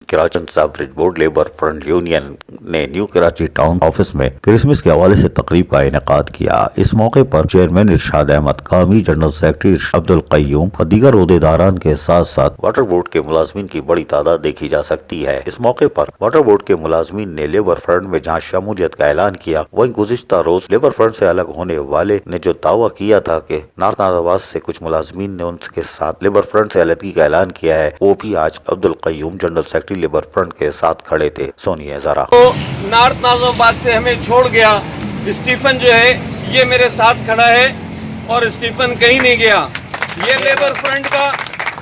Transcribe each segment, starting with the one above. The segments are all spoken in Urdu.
کراچی برج بورڈ لیبر فرنٹ یونین نے نیو کراچی ٹاؤن آفس میں کرسمس کے حوالے سے تقریب کا انعقاد کیا۔ اس موقع پر چیئرمین ارشاد احمد قامی، جنرل سیکرٹری عبدالقیوم اور دیگر عہدیداران کے ساتھ ساتھ واٹر بورڈ کے ملازمین کی بڑی تعداد دیکھی جا سکتی ہے۔ اس موقع پر واٹر بورڈ کے ملازمین نے لیبر فرنٹ میں جہاں شمولیت کا اعلان کیا، وہیں گزشتہ روز لیبر فرنٹ سے الگ ہونے والے نے جو دعویٰ کیا تھا کہ نارتھ ناراواز سے کچھ ملازمین نے ان کے ساتھ لیبر فرنٹ سے علیحدگی کا اعلان کیا ہے، وہ بھی آج Abdul Qayyum, general secretary labour front کے ساتھ کھڑے تھے۔ سنیے ذرا۔ تو نارتھ ناراواز سے ہمیں چھوڑ گیا، اسٹیفن جو ہے یہ میرے ساتھ کھڑا ہے اور اسٹیفن کہیں نہیں گیا۔ یہ لیبر فرنٹ کا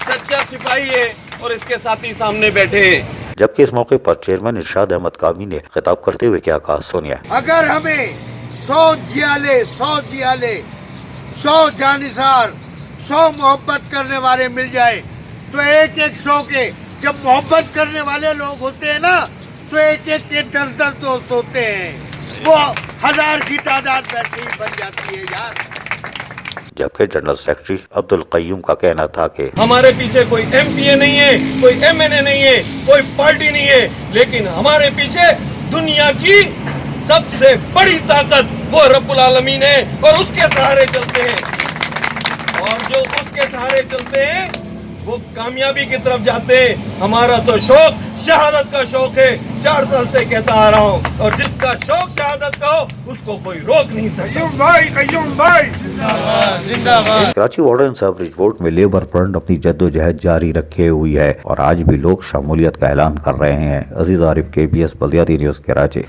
سچا سپاہی ہے اور اس کے ساتھی سامنے بیٹھے ہیں۔ جبکہ اس موقع پر چیئرمین ارشاد احمد قامی نے خطاب کرتے ہوئے کیا کہا، سنیے۔ اگر ہمیں 100 جیالے، 100 جانثار، 100 محبت کرنے والے مل جائے تو ایک 100 کے جب محبت کرنے والے لوگ ہوتے ہیں نا تو ایک کے 10 دوست ہوتے ہیں، وہ 1000 کی تعداد بیٹھی بن جاتی ہے یار۔ جبکہ جنرل سیکرٹری عبدالقیوم کا کہنا تھا کہ ہمارے پیچھے کوئی ایم پی اے نہیں ہے، کوئی ایم این اے نہیں ہے، کوئی پارٹی نہیں ہے، لیکن ہمارے پیچھے دنیا کی سب سے بڑی طاقت وہ رب العالمین ہے اور اس کے سہارے چلتے ہیں، اور جو اس کے سہارے چلتے ہیں وہ کامیابی کی طرف جاتے ہیں۔ ہمارا تو شوق شہادت کا شوق ہے، 4 سال سے کہتا آ رہا ہوں، اور جس کا شوق شہادت کا ہو اس کو کوئی روک نہیں سکتا۔ قیوم بھائی Karachi water and sewerage board میں لیبر فرنٹ اپنی جدوجہد جاری رکھے ہوئی ہے اور آج بھی لوگ شمولیت کا اعلان کر رہے ہیں۔ عزیز عارف، KBS بلدیاتی نیوز، کراچی۔